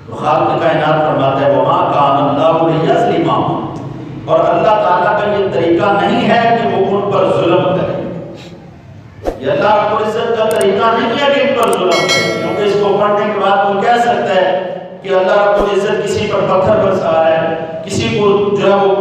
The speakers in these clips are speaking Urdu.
تو خالق کائنات فرماتا ہے وما کان اللہ لیظلمہم، اور اللہ تعالیٰ کا یہ طریقہ نہیں ہے کہ وہ ان پر ظلم کرے، یہ اللہ رب العزت کا طریقہ نہیں ہے کہ ان پر ظلم کرے، کیونکہ اس کو پڑھنے کے بعد وہ کہہ سکتا ہے کہ اللہ رب العزت کسی پر پتھر برسا رہا ہے، کسی کو جو ہے وہ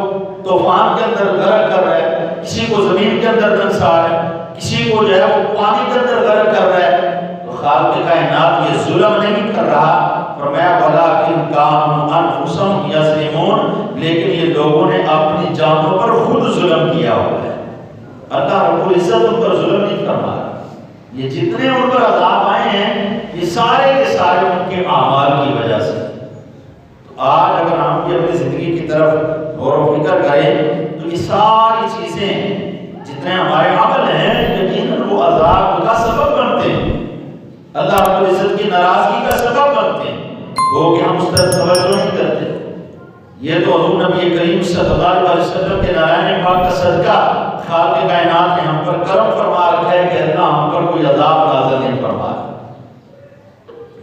طوفان کے اندر غرق کر رہا ہے، کسی کو زمین کے اندر دھنسا رہا ہے، کسی کو جو ہے وہ پانی کے اندر غرق کر رہا ہے۔ تو خالق کائنات یہ ظلم نہیں کر رہا، فرمایا وَلَٰكِن كَانُوا أَنفُسَهُمْ يَظْلِمُونَ، لیکن یہ لوگوں نے اپنی جانوں پر خود ظلم کیا ہوا ہے۔ اللہ رب العزت ان پر ظلم نہیں فرما رہا، یہ جتنے ان پر عذاب آئے ہیں یہ سارے کے سارے ان کے اعمال کی وجہ سے۔ تو آج اگر ہم بھی اپنی زندگی کی طرف غور و فکر کریں تو یہ ساری چیزیں جتنے ہمارے عمل ہیں یقیناً وہ عذاب کا سبب بنتے ہیں، اللہ رب العزت کی ناراضگی کا سبب بنتے ہیں، وہ کہ ہم اس طرف توجہ نہیں کرتے۔ یہ تو حضور نبی کریم صلی اللہ علیہ وسلم کے نارائن پاک کا صدقہ خالق کائنات نے ہم پر کرم فرما رکھا ہے کہ اللہ ہم پر کوئی عذاب نازل نہیں فرما رہا،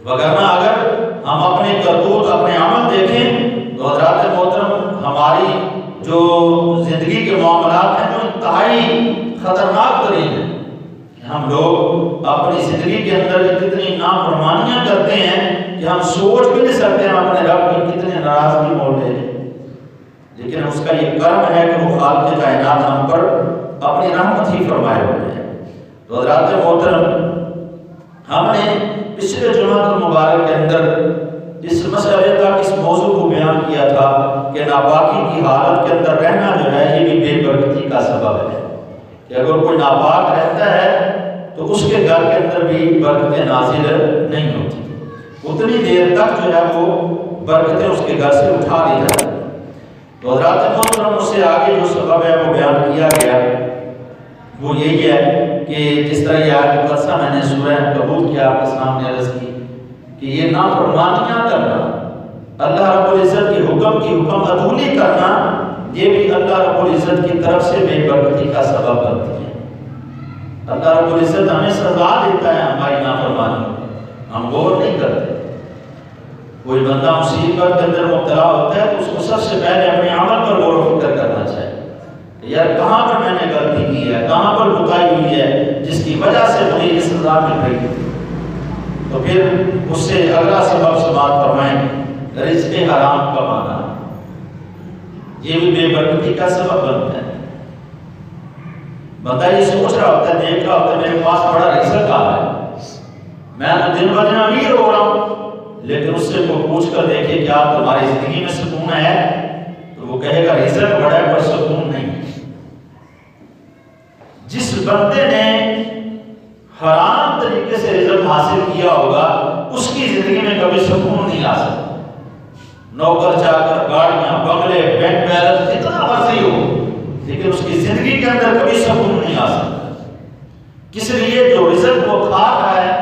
وگرنہ اگر ہم اپنے کرتوت اپنے عمل دیکھیں تو حضرات محترم ہماری جو زندگی کے معاملات ہیں وہ انتہائی خطرناک ترین ہیں۔ ہم لوگ اپنی زندگی کے اندر کتنی نافرمانیاں کرتے ہیں کہ ہم سوچ بھی نہیں سکتے ہم اپنے رب کی کتنے ناراضگی مول لے لیں، لیکن اس کا یہ کرم ہے کہ وہ خالق کائنات ہم پر اپنی رحمت ہی فرمائے ہوئے ہیں۔ تو حضرات محترم ہم نے پچھلے جمعہ المبارک کے اندر اس مسئلے کا اس موضوع کو بیان کیا تھا کہ ناپاکی کی حالت کے اندر رہنا جو ہے یہ بھی بے برکتی کا سبب ہے، کہ اگر کوئی ناپاک رہتا ہے تو اس کے گھر کے اندر بھی برکتیں نازل نہیں ہوتی، اتنی دیر تک جو ہے وہ برکتیں اس کے گھر سے اٹھا لی جاتی ہیں۔ تو حضرات محترم اس سے آگے جو سبب ہے وہ بیان کیا گیا وہ یہی ہے کہ جس طرح یہ آیت مقدسہ میں نے سورہ عنکبوت کی آپ کے سامنے عرض کی کہ یہ نافرمانیاں کرنا، اللہ رب العزت کی حکم عدولی کرنا، یہ بھی اللہ رب العزت کی طرف سے بے برکتی کا سبب بنتی ہے۔ اللہ رب العزت ہمیں سزا دیتا ہے ہماری نافرمانیوں میں، ہم غور نہیں کرتے۔ کوئی بندہ مصیبت کے اندر مبتلا ہوتا ہے تو اس کو سب سے پہلے اپنے عمل پر غور و فکر کرنا چاہیے، یار کہاں پر میں نے غلطی کی ہے، کہاں پر کوتاہی ہوئی ہے جس کی وجہ سے مجھے یہ سزا مل رہی ہے۔ تو پھر اس سے اگلا سبب سماعت فرمائیں رزق حرام کمانا، یہ بھی بے برکتی کا سبب بنتا ہے۔ بندہ یہ سوچ رہا ہوتا ہے، دیکھ رہا ہوتا ہے میرے پاس بڑا رزق آ رہا ہے، میں تو دن بدن امیر ہو رہا ہوں، لیکن اس سے کو پوچھ کر دیکھے کیا تمہاری زندگی میں سکون ہے، تو وہ کہے گا رزق بڑا ہے پر سکون نہیں۔ جس بندے نے حرام طریقے سے رزق حاصل کیا ہوگا اس کی زندگی میں کبھی سکون نہیں آ سکتا۔ نوکر چاکر، گاڑیاں، بنگلے، بینک بیلنس جتنا مرضی ہو، لیکن اس کی زندگی کے اندر کبھی سکون نہیں آ سکتا۔ کس لیے جو رزق وہ کھا رہا ہے،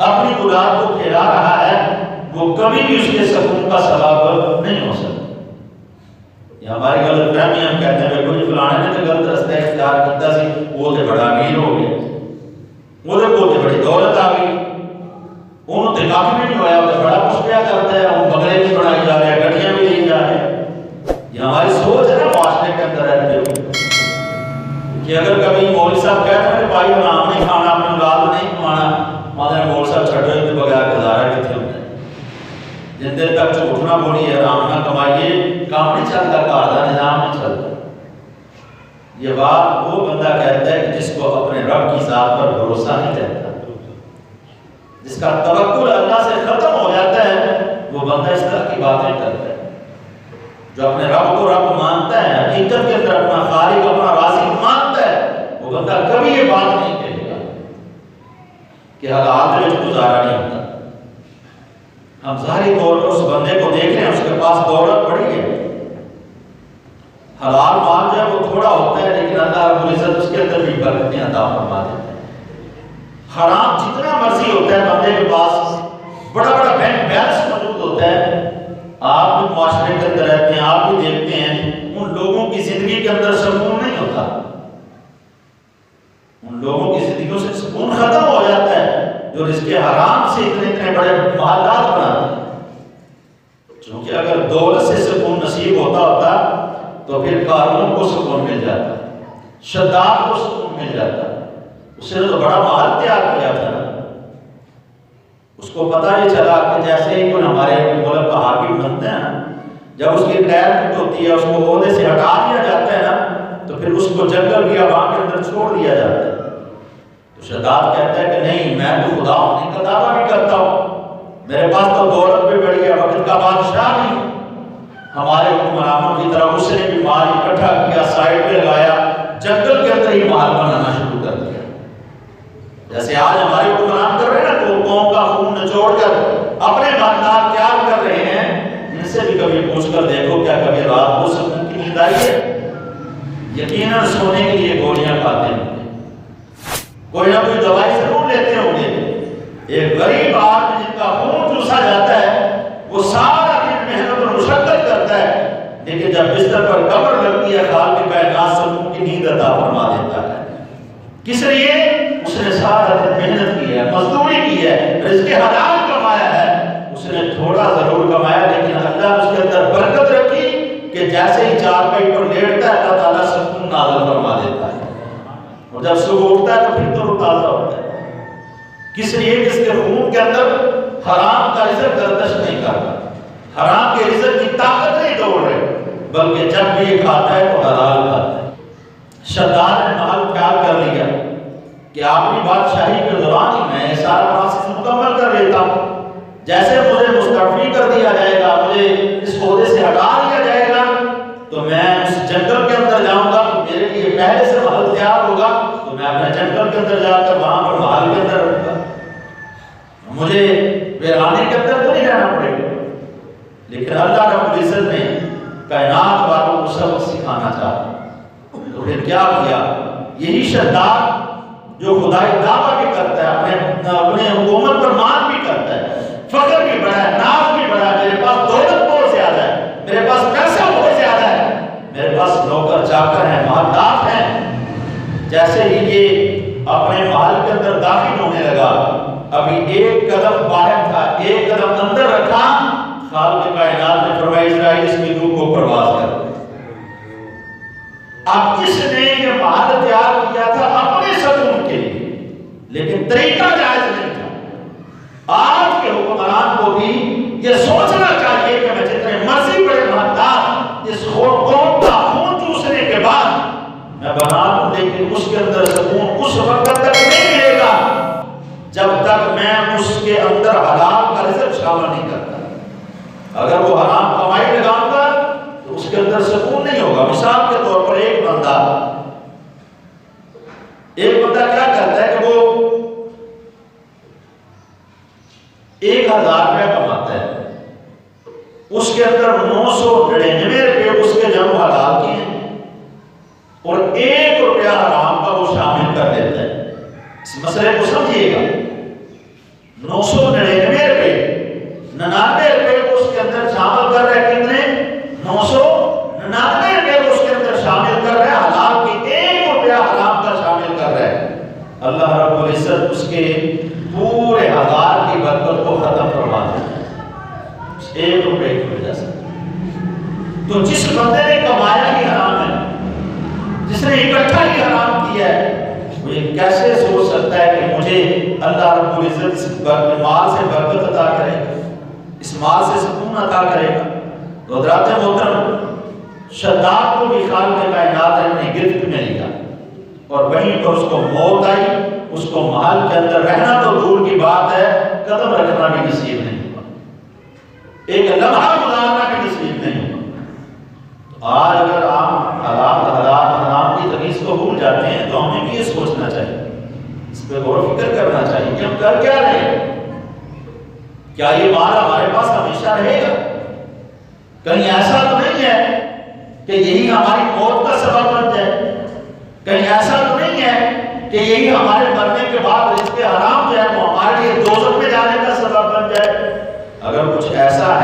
اپنی اولاد کو کھلا رہا ہے، وہ کبھی بھی اس کے سکون کا سبب نہیں ہو سکتا۔ یہ ہماری غلط فہمی، ہم کہتے ہیں کوئی فلانے نے تو غلط رستہ اختیار کیا سی، وہ تو بڑا امیر ہو گیا، وہ تو بڑی دولت آ گئی، انہوں نے کافی بھی نہیں ہوا، وہ بڑا کچھ کیا کرتا ہے، وہ بنگلے بھی بنائی جا رہے ہیں، گاڑیاں بھی لی جا رہے ہیں۔ یہ ہماری سوچ ہے نا معاشرے کے اندر رہتے ہوئے کہ اگر کبھی مولوی صاحب کہتے ہیں کہ بھائی حرام نہیں کھانا، اپنے اولاد نہیں کمانا، مادر مولوی صاحب چھٹے ہوئے بغیر گزارا کتنے ہوتا ہے۔ جن دیر تک جھوٹ نہ بولی، حرام نہ کمائیے، کام نہیں چلتا، کار کا نظام نہیں چلتا۔ یہ بات وہ بندہ کہتا ہے کہ جس کو اپنے رب کی ذات پر بھروسہ نہیں رہتا، جس کا توکل اللہ سے ختم ہو جاتا ہے، وہ بندہ اس طرح کی باتیں کرتا ہے۔ جو اپنے رب کو رب مانتا ہے، حقیقت کے اندر اپنا خالق اپنا رازق مانتا ہے، وہ بندہ کبھی یہ بات نہیں کہے گا کہ حالات میں گزارا نہیں ہوتا۔ ہم ظاہری طور پر اس بندے کو دیکھ رہے ہیں، اس کے پاس دولت بڑی ہے، حلال مال جو ہے وہ تھوڑا ہوتا ہے، لیکن اللہ رب العزت اس کے اندر بھی برکتیں عطا فرما دیتا ہے۔ حرام جتنا مرضی ہوتا ہے، بندے کے پاس بڑا بڑا بینک بیلنس موجود ہوتا ہے، آپ بھی معاشرے کے اندر رہتے ہیں، آپ بھی دیکھتے ہیں ان لوگوں کی زندگی کے اندر سکون نہیں ہوتا، ان لوگوں کی زندگیوں سے سکون ختم ہو جاتا ہے جو رزق حرام سے اتنے بڑے محلات بناتے ہیں۔ اگر دولت سے سکون نصیب ہوتا تو پھر قارون کو سکون مل جاتا، شداد کو سکون مل جاتا، اس نے تو بڑا مال تیار کیا تھا۔ اس کو پتہ یہ چلا کہ جیسے ہی کوئی ہمارے ملک کا حاکم بنتا ہے نا، جب اس کی ریٹائرمنٹ ہوتی ہے، اس کو عہدے سے ہٹا دیا جاتا ہے نا، تو پھر اس کو جنگل بیابان کے اندر چھوڑ دیا جاتا ہے۔ تو شداد کہتا ہے کہ نہیں، میں تو خدا ہونے کا دعویٰ بھی کرتا ہوں، میرے پاس تو دولت بھی بڑی ہے، وقت کا بادشاہ بھی، ہمارے حکمرانوں کی طرح اس نے بھی مال اکٹھا کیا، سائڈ پہ لگایا، جنگل کے اندر ہی مال بنانا شروع کر دیا۔ جیسے آج ہمارے حکمران کر رہے ہیں نا، تو قوم کا خون نچوڑ کر اپنے مالدار تیار کر رہے ہیں، ان سے بھی کبھی پوچھ کر دیکھو کیا کبھی رات کو سکون کی نیند آئی ہے؟ یقیناً سونے کے لیے گولیاں کھاتے ہیں، کوئی نہ کوئی دوائی ضرور لیتے ہوں گے۔ ایک غریب آدمی جن کا خون چوسا جاتا ہے، وہ سارا دن محنت اور مشقت کرتا ہے، لیکن جب بستر پر قبر لگتی ہے، خالق کائنات سکون کی نیند عطا فرما دیتا ہے۔ کس لیے؟ اس نے سارا دن محنت کی ہے، مزدوری کی ہے، رزق حلال کمایا ہے۔ اس نے تھوڑا ضرور کمایا، لیکن اللہ نے اس کے اندر برکت رکھی کہ جیسے ہی چارپائی پر لیٹتا ہے، اللہ تعالیٰ سکون نازل فرما دیتا ہے، اور جب صبح اٹھتا ہے تو پھر تو تازہ ہوتا ہے۔ کس لیے؟ جس کے خون کے اندر حرام کا رزق گردش نہیں کرتا، حرام کے رزق کی طاقت نہیں دوڑ رہے، بلکہ جب بھی یہ کھاتا ہے تو حلال کھاتا ہے۔ شداد نے محل خیال کر لیا کہ اپنی بادشاہی کے دوران ہی میں سارا پروسیس مکمل کر لیتا ہوں، جیسے مجھے مستعفی کر دیا جائے گا، مجھے اس عہدے سے ہٹا دیا جائے گا، تو میں اس جنگل کے اندر جاؤں گا، تو میرے لیے پہلے سے محل تیار ہوگا، تو میں اپنے جنگل کے اندر جا کر وہاں پر محل کے اندر رہوں گا، مجھے ویرانے کے اندر تو نہیں رہنا پڑے گا۔ لیکن اللہ رب العزت نے کائنات والوں کو سبق سکھانا چاہا، تو پھر کیا کیا؟ یہی شداد جو خدائی دعویٰ بھی کرتا ہے، اپنے حکومت پر مان بھی کرتا ہے، فخر بھی بڑا ہے، ناز بھی بڑا ہے، میرے پاس دولت بہت زیادہ ہے، میرے پاس پیسہ بہت زیادہ ہے، میرے پاس نوکر چاکر ہیں، مالدار ہیں۔ جیسے ہی یہ اپنے محل کے اندر داخل ہونے لگا، ابھی ایک قدم باہر تھا، ایک قدم اندر رکھا، خالق کائنات نے فرمایا اسرائیل اس کی روح کو پرواز کر۔ اب اس نے یہ محل تیار کیا تھا اپنے سکون کے لیے، لیکن طریقہ جائز نہیں تھا۔ آج کے حکمران کو بھی یہ سوچنا چاہیے کہ میں جتنے مرضی بڑے مالدار اس قوم کا خون چوسنے کے بعد میں بنا لوں، لیکن اس کے اندر سکون اس وقت تک نہیں ملے گا جب تک میں اس کے اندر حلال کا رزق شامل نہیں کرتا۔ اگر وہ حرام کمائی لگاؤں گا تو اس کے اندر سکون نہیں ہوگا۔ مثال کے طور پر ایک بندہ کیا کرتا ہے کہ وہ 1000 روپیہ کماتا ہے، اس کے اندر 999 روپے اس کے جمع حلال کی ہیں اور 1 روپیہ حرام کا وہ شامل کر دیتا ہے۔ اس مسئلے کو سمجھیے گا، 999 روپے 99 روپے کو اس کے اندر شامل کر رہے ہیں، کتنے؟ 999 روپے کو اس کے اندر شامل کر رہے ہیں، حلال کی 1 روپیہ حرام کا شامل کر رہے ہیں۔ اللہ رب العزت اس کے پورے 1000 کی برکت کو ختم فرما دیتا ہے اس 1 روپے کی وجہ سے۔ تو جس بندے نے کمایا ہی حرام ہے، جس نے اکٹھا ہی حرام کیا ہے، وہ یہ کیسے سوچ سکتا ہے کہ مجھے اللہ رب العزت اس مال سے برکت عطا کرے گا، اس مال سے سکون عطا کرے گا؟ تو حضرات محترم، شداد کو بھی خالق کائنات نے گرفت میں لیا اور وہیں پر اس کو موت آئی، اس کو محل کے اندر رہنا تو دور کی بات ہے، قدم رکھنا بھی نصیب نہیں ہوا، ایک لمحہ گزارنا بھی نصیب نہیں ہوا۔ تو آج اگر ہم حرام کی تمیز کو بھول جاتے ہیں تو ہمیں بھی یہ سوچنا چاہیے، اس پہ غور و فکر کرنا چاہیے کہ ہم کر کیا رہے ہیں۔ کیا یہ مال ہمارے پاس ہمیشہ رہے گا؟ کہیں ایسا تو نہیں ہے کہ یہی ہماری موت کا سبب بن جائے، کہیں ایسا تو نہیں ہے کہ یہی ہمارے مرنے کے بعد رزق حرام جو ہے وہ ہمارے لیے دوزخ میں جانے کا سبب بن جائے۔ اگر کچھ ایسا